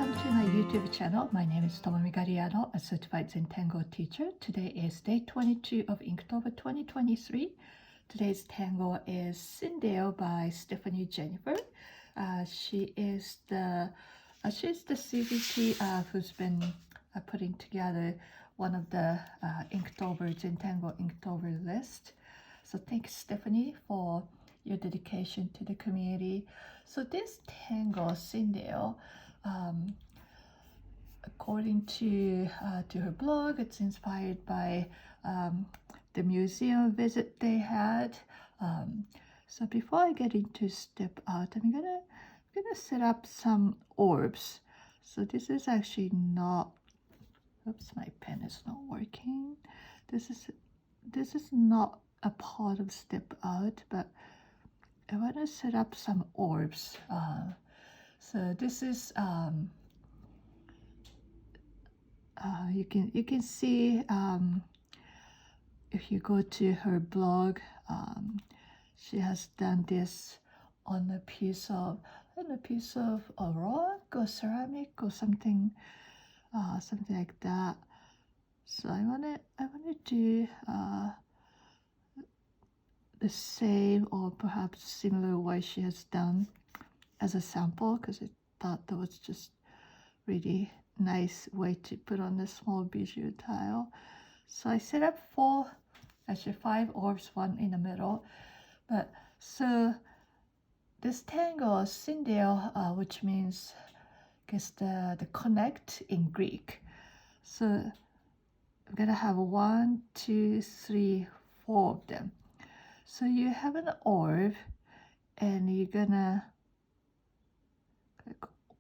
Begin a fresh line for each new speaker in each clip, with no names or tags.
Welcome to my YouTube channel. My name is Tomomi Gariano, a certified Zentangle teacher. Today is day 22 of Inktober 2023. Today's tango is Syndeo by Stephanie Jeniffer. She's the CVT who's been putting together one of the Zentangle Inktober list. So thanks, Stephanie, for your dedication to the community. So this tango, Syndeo, according to her blog, it's inspired by the museum visit they had. So before I get into step out, I'm gonna set up some orbs. So this is actually not. Oops, my pen is not working. This is not a part of step out, but I want to set up some orbs. So this is you can see if you go to her blog, she has done this on a piece of a rock or ceramic or something like that. So I wanna do the same or perhaps similar way she has done as a sample, because I thought that was just really nice way to put on a small bijou tile. So I set up five orbs, one in the middle. But so this tango Syndeo, which means I guess the connect in Greek. So I'm gonna have 1, 2, 3, 4 of them. So you have an orb, and you're gonna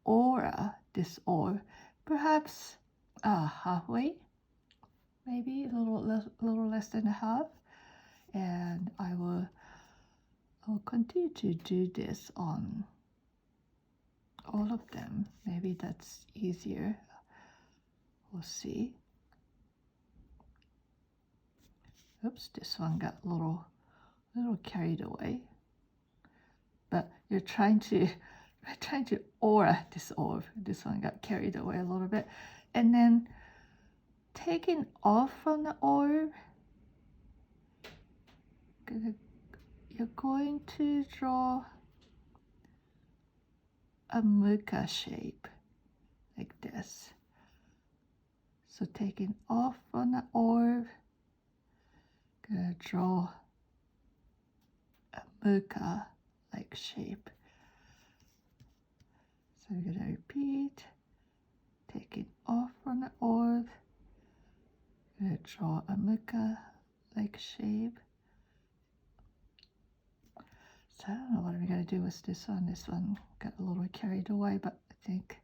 aura this orb, perhaps halfway, maybe a little less than a half, and I will continue to do this on all of them. Maybe that's easier. We'll see. Oops, this one got a little carried away. But you're trying to aura this orb. This one got carried away a little bit. And then taking off from the orb, you're going to draw a muka shape like this. So taking off from the orb, gonna draw a muka like shape. So we're gonna repeat, taking off from the orb, gonna draw a muka like shape. So I don't know what I'm gonna do with this one. This one got a little carried away, but I think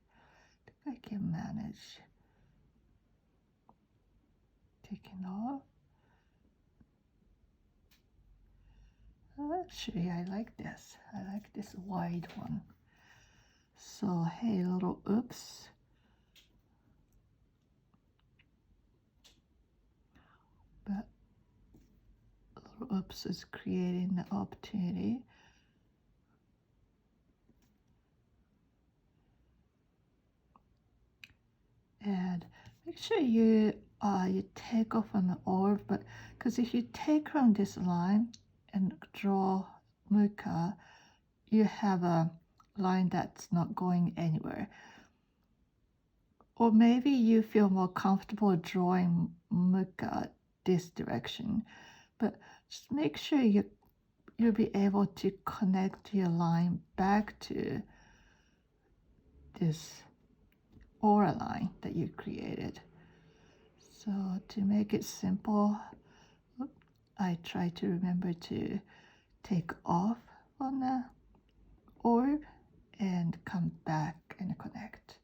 I can manage. Taking off. Actually, I like this. I like this wide one. So hey, little oops. But little oops is creating the opportunity. And make sure you take off on the orb, but because if you take from this line and draw muka, you have a line that's not going anywhere. Or maybe you feel more comfortable drawing muka this direction, but just make sure you'll be able to connect your line back to this aura line that you created. So to make it simple, I try to remember to take off on the orb and come back and connect.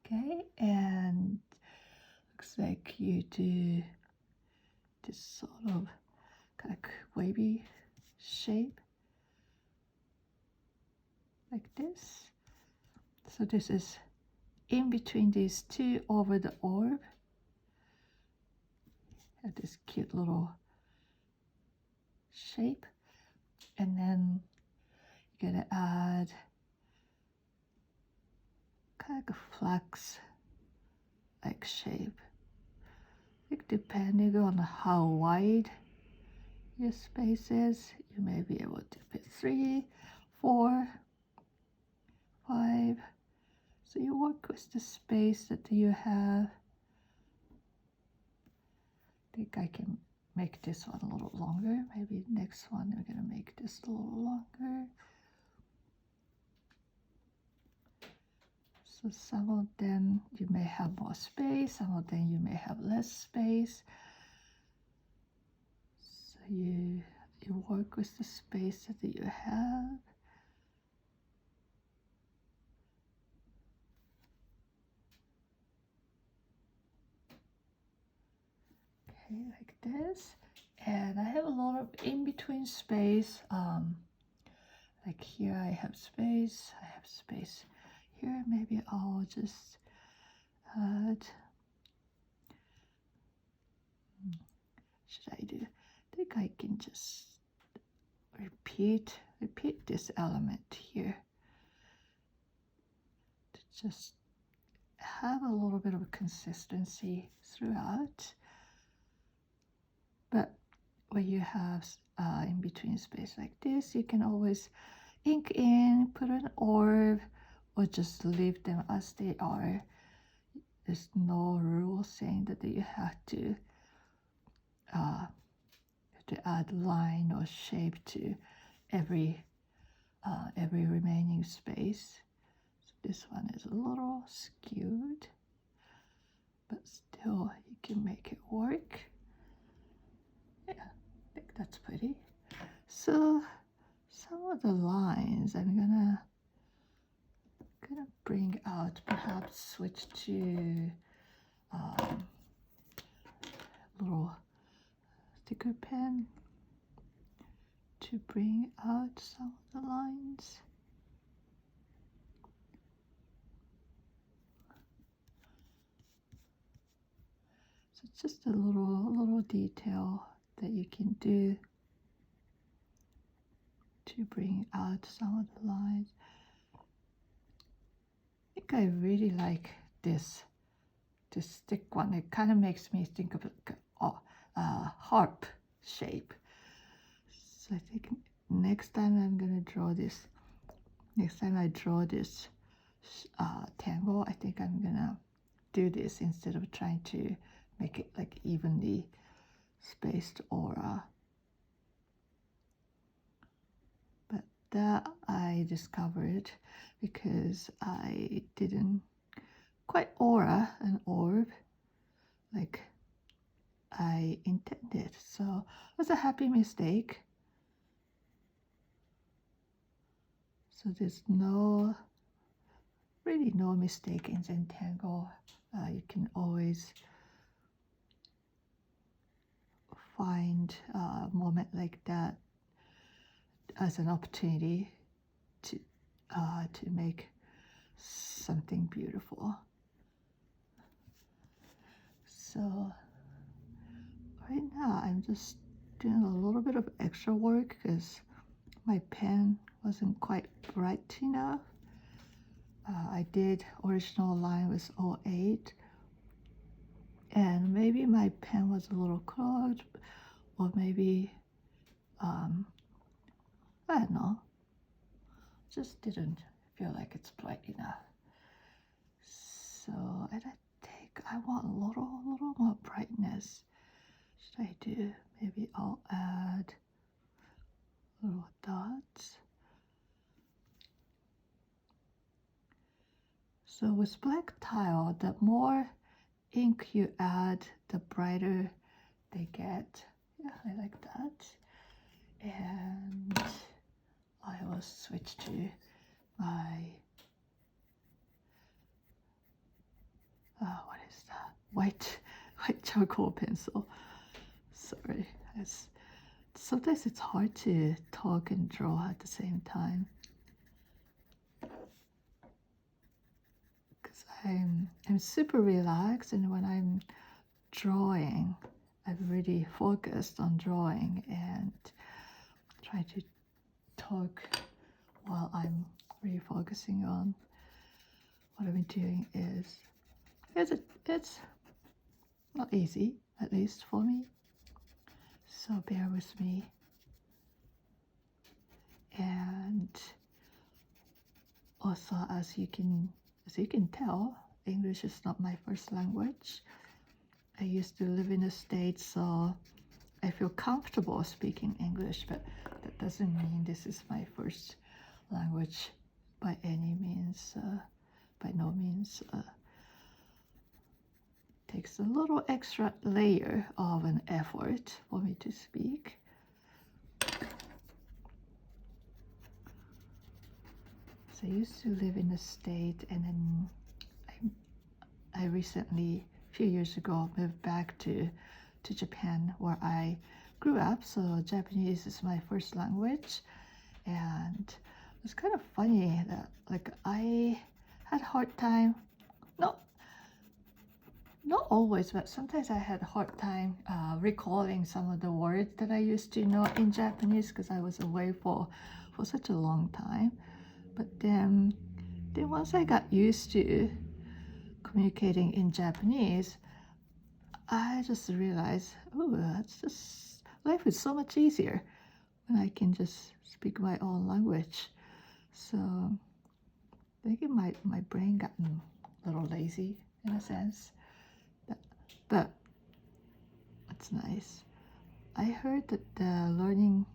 Okay, and looks like you do this sort of kind of wavy shape like this. So this is in between these two over the orb. Have this cute little shape, and then you're gonna add like a flex like shape. Like depending on how wide your space is, you may be able to fit 3, 4, 5. So you work with the space that you have. I think I can make this one a little longer. Maybe next one we're gonna make this a little longer. So some of them you may have more space, some of them you may have less space. So you work with the space that you have. Okay, like this. And I have a lot of in-between space. Like here I have space here. Maybe I'll just add, should I do? I think I can just repeat this element here to just have a little bit of consistency throughout. But when you have in between space like this, you can always ink in, put an orb, or just leave them as they are. There's no rule saying that you have to add line or shape to every remaining space. So this one is a little skewed, but still you can make it work. Yeah, I think that's pretty. So some of the lines I'm gonna bring out, perhaps switch to little sticker pen to bring out some of the lines. So it's just a little detail that you can do to bring out some of the lines. I think I really like this thick one. It kind of makes me think of a harp shape. So I think next time I'm gonna draw this. Next time I draw this tangle, I think I'm gonna do this instead of trying to make it like evenly spaced aura. But that I discovered because I didn't quite aura an orb like I intended. So it was a happy mistake. So there's really no mistake in Zentangle. You can always find a moment like that as an opportunity to make something beautiful. So right now I'm just doing a little bit of extra work because my pen wasn't quite bright enough. I did original line with 08, and maybe my pen was a little clogged, or maybe I don't know, just didn't feel like it's bright enough. So I think I want a little more brightness. Should I do? Maybe I'll add little dots. So with black tile, the more ink you add, the brighter they get. Yeah, I like that. And I will switch to my what is that? White charcoal pencil. Sorry, sometimes it's hard to talk and draw at the same time. Because I'm super relaxed, and when I'm drawing, I'm really focused on drawing and try to talk while I'm really focusing on what I'm doing is it's not easy, at least for me. So bear with me. And also, as you can tell, English is not my first language. I used to live in the States, so I feel comfortable speaking English, but that doesn't mean this is my first language by any means. By no means. Takes a little extra layer of an effort for me to speak. So I used to live in the States, and then I recently, a few years ago, moved back to Japan, where I grew up. So Japanese is my first language, and it's kind of funny that like I had a hard time, not always, but sometimes I had a hard time recalling some of the words that I used to know in Japanese because I was away for such a long time. But then once I got used to communicating in Japanese, I just realized, oh, that's just, life is so much easier when I can just speak my own language. So I think my brain gotten a little lazy in a sense. But it's nice. I heard that learning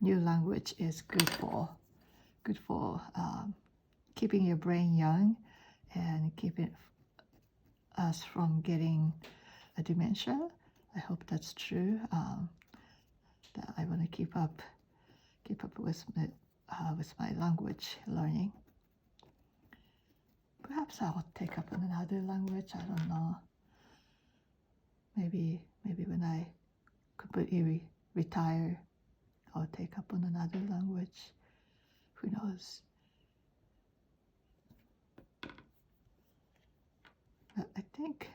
new language is good for keeping your brain young and keeping us from getting a dementia. I hope that's true. That I want to keep up with my language learning. Perhaps I'll take up another language. I don't know. Maybe when I completely retire, I'll take up on another language. Who knows? But I think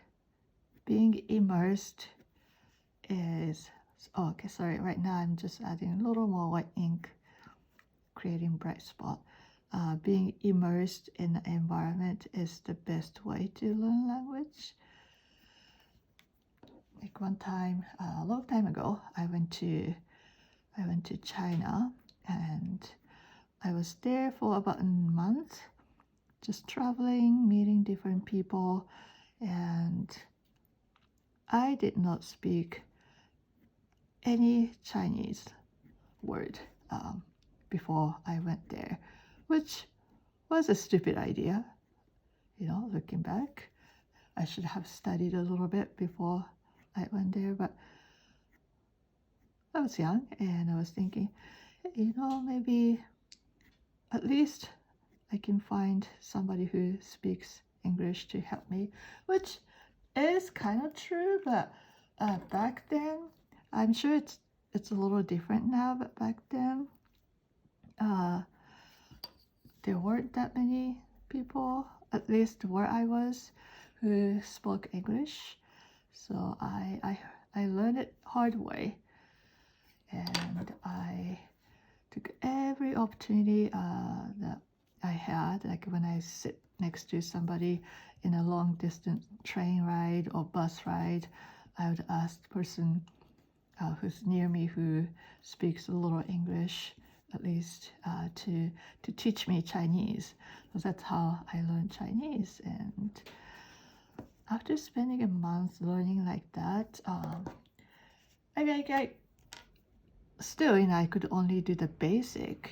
being immersed is... Oh, okay, sorry. Right now I'm just adding a little more white ink, creating bright spot. Being immersed in the environment is the best way to learn language. Like one time, a long time ago, I went to China, and I was there for about a month, just traveling, meeting different people, and I did not speak any Chinese word before I went there, which was a stupid idea. Looking back, I should have studied a little bit before I went there, but I was young and I was thinking, maybe at least I can find somebody who speaks English to help me, which is kind of true, but back then, I'm sure it's a little different now, but back then, there weren't that many people, at least where I was, who spoke English. So I learned it hard way, and I took every opportunity that I had, like when I sit next to somebody in a long distance train ride or bus ride, I would ask the person who's near me who speaks a little English, at least, to teach me Chinese. So that's how I learned Chinese. And after spending a month learning like that, I still, I could only do the basic,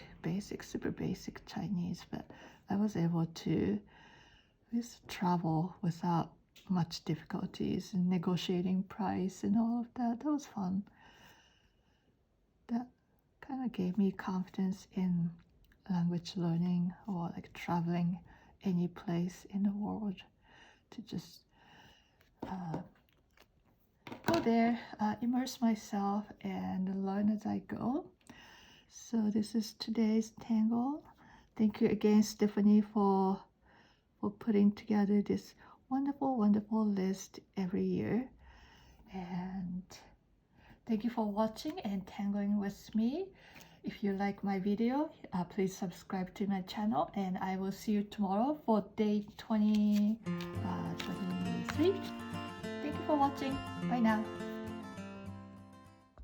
super basic Chinese, but I was able to just travel without much difficulties in negotiating price and all of that. That was fun. That kind of gave me confidence in language learning, or like traveling any place in the world, to just go there, immerse myself, and learn as I go. So this is today's Tangle. Thank you again, Stephanie, for putting together this wonderful list every year. And thank you for watching and tangling with me. If you like my video, please subscribe to my channel, and I will see you tomorrow for day 23. Thank you for watching. Bye now.